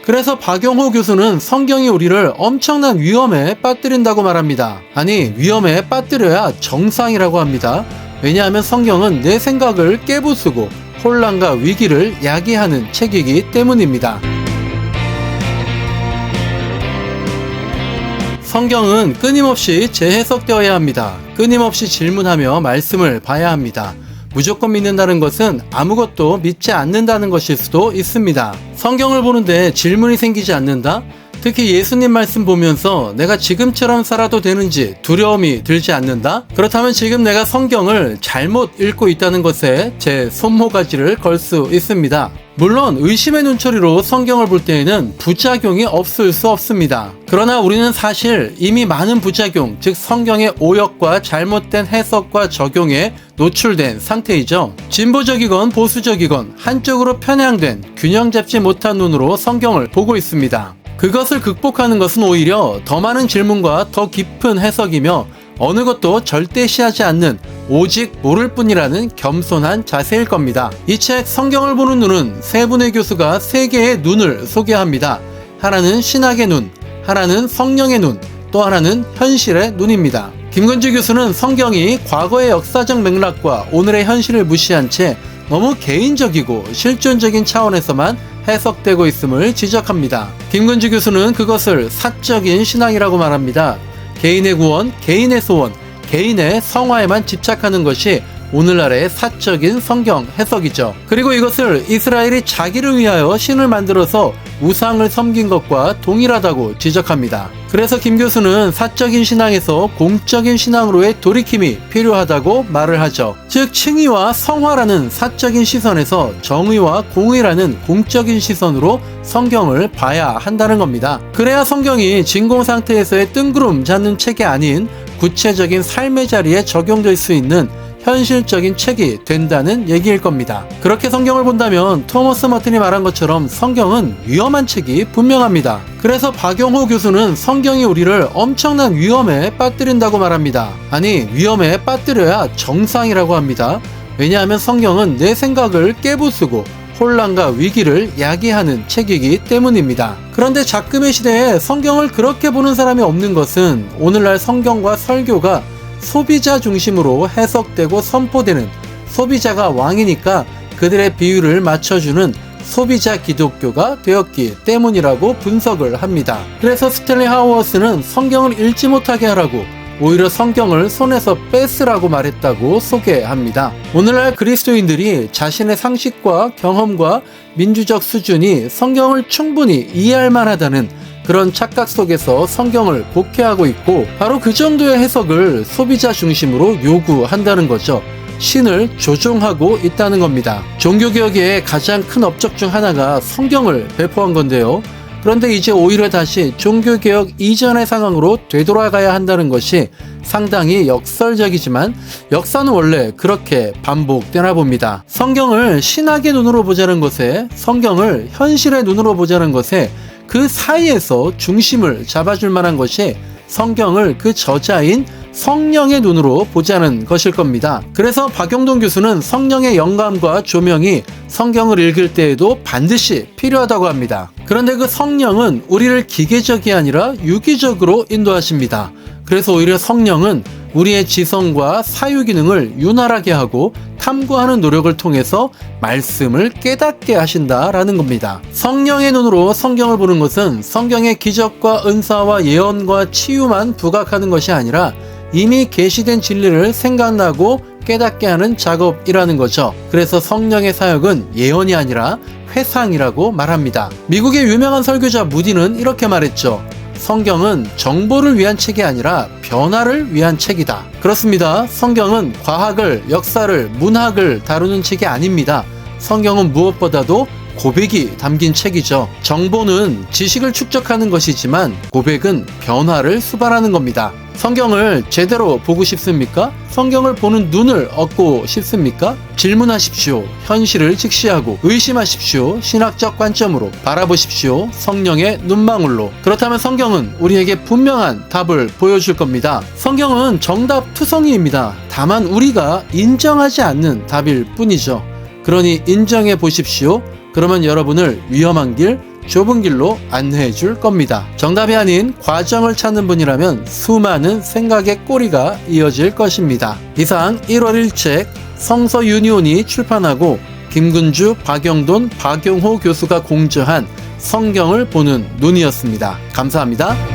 그래서 박용호 교수는 성경이 우리를 엄청난 위험에 빠뜨린다고 말합니다. 아니, 위험에 빠뜨려야 정상이라고 합니다. 왜냐하면 성경은 내 생각을 깨부수고 혼란과 위기를 야기하는 책이기 때문입니다. 성경은 끊임없이 재해석되어야 합니다. 끊임없이 질문하며 말씀을 봐야 합니다. 무조건 믿는다는 것은 아무것도 믿지 않는다는 것일 수도 있습니다. 성경을 보는데 질문이 생기지 않는다? 특히 예수님 말씀 보면서 내가 지금처럼 살아도 되는지 두려움이 들지 않는다? 그렇다면 지금 내가 성경을 잘못 읽고 있다는 것에 제 손모가지를 걸 수 있습니다. 물론 의심의 눈초리로 성경을 볼 때에는 부작용이 없을 수 없습니다. 그러나 우리는 사실 이미 많은 부작용, 즉 성경의 오역과 잘못된 해석과 적용에 노출된 상태이죠. 진보적이건 보수적이건 한쪽으로 편향된 균형 잡지 못한 눈으로 성경을 보고 있습니다. 그것을 극복하는 것은 오히려 더 많은 질문과 더 깊은 해석이며 어느 것도 절대시하지 않는 오직 모를 뿐이라는 겸손한 자세일 겁니다. 이 책 성경을 보는 눈은 세 분의 교수가 세 개의 눈을 소개합니다. 하나는 신학의 눈, 하나는 성령의 눈, 또 하나는 현실의 눈입니다. 김건주 교수는 성경이 과거의 역사적 맥락과 오늘의 현실을 무시한 채 너무 개인적이고 실존적인 차원에서만 해석되고 있음을 지적합니다. 김건주 교수는 그것을 사적인 신앙이라고 말합니다. 개인의 구원, 개인의 소원, 개인의 성화에만 집착하는 것이 오늘날의 사적인 성경 해석이죠. 그리고 이것을 이스라엘이 자기를 위하여 신을 만들어서 우상을 섬긴 것과 동일하다고 지적합니다. 그래서 김 교수는 사적인 신앙에서 공적인 신앙으로의 돌이킴이 필요하다고 말을 하죠. 즉 칭의와 성화라는 사적인 시선에서 정의와 공의라는 공적인 시선으로 성경을 봐야 한다는 겁니다. 그래야 성경이 진공 상태에서의 뜬구름 잡는 책이 아닌 구체적인 삶의 자리에 적용될 수 있는 현실적인 책이 된다는 얘기일 겁니다. 그렇게 성경을 본다면 토머스 머튼이 말한 것처럼 성경은 위험한 책이 분명합니다. 그래서 박용호 교수는 성경이 우리를 엄청난 위험에 빠뜨린다고 말합니다. 아니, 위험에 빠뜨려야 정상이라고 합니다. 왜냐하면 성경은 내 생각을 깨부수고 혼란과 위기를 야기하는 책이기 때문입니다. 그런데 작금의 시대에 성경을 그렇게 보는 사람이 없는 것은 오늘날 성경과 설교가 소비자 중심으로 해석되고 선포되는, 소비자가 왕이니까 그들의 비율을 맞춰주는 소비자 기독교가 되었기 때문이라고 분석을 합니다. 그래서 스탠리 하우어스는 성경을 읽지 못하게 하라고, 오히려 성경을 손에서 뺏으라고 말했다고 소개합니다. 오늘날 그리스도인들이 자신의 상식과 경험과 민주적 수준이 성경을 충분히 이해할 만하다는 그런 착각 속에서 성경을 복해하고 있고, 바로 그 정도의 해석을 소비자 중심으로 요구한다는 거죠. 신을 조종하고 있다는 겁니다. 종교개혁의 가장 큰 업적 중 하나가 성경을 배포한 건데요. 그런데 이제 오히려 다시 종교개혁 이전의 상황으로 되돌아가야 한다는 것이 상당히 역설적이지만 역사는 원래 그렇게 반복되나 봅니다. 성경을 신학의 눈으로 보자는 것에, 성경을 현실의 눈으로 보자는 것에 그 사이에서 중심을 잡아줄 만한 것이 성경을 그 저자인 성령의 눈으로 보자는 것일 겁니다. 그래서 박용동 교수는 성령의 영감과 조명이 성경을 읽을 때에도 반드시 필요하다고 합니다. 그런데 그 성령은 우리를 기계적이 아니라 유기적으로 인도하십니다. 그래서 오히려 성령은 우리의 지성과 사유 기능을 윤활하게 하고 탐구하는 노력을 통해서 말씀을 깨닫게 하신다라는 겁니다. 성령의 눈으로 성경을 보는 것은 성경의 기적과 은사와 예언과 치유만 부각하는 것이 아니라 이미 계시된 진리를 생각나고 깨닫게 하는 작업이라는 거죠. 그래서 성령의 사역은 예언이 아니라 회상이라고 말합니다. 미국의 유명한 설교자 무디는 이렇게 말했죠. 성경은 정보를 위한 책이 아니라 변화를 위한 책이다. 그렇습니다. 성경은 과학을, 역사를, 문학을 다루는 책이 아닙니다. 성경은 무엇보다도 고백이 담긴 책이죠. 정보는 지식을 축적하는 것이지만 고백은 변화를 수반하는 겁니다. 성경을 제대로 보고 싶습니까? 성경을 보는 눈을 얻고 싶습니까? 질문하십시오. 현실을 직시하고 의심하십시오. 신학적 관점으로 바라보십시오. 성령의 눈망울로. 그렇다면 성경은 우리에게 분명한 답을 보여줄 겁니다. 성경은 정답 투성이입니다. 다만 우리가 인정하지 않는 답일 뿐이죠. 그러니 인정해 보십시오. 그러면 여러분을 위험한 길 좁은 길로 안내해 줄 겁니다. 정답이 아닌 과정을 찾는 분이라면 수많은 생각의 꼬리가 이어질 것입니다. 이상 1월 1책 성서 유니온이 출판하고 김근주, 박영돈, 박용호 교수가 공저한 성경을 보는 눈이었습니다. 감사합니다.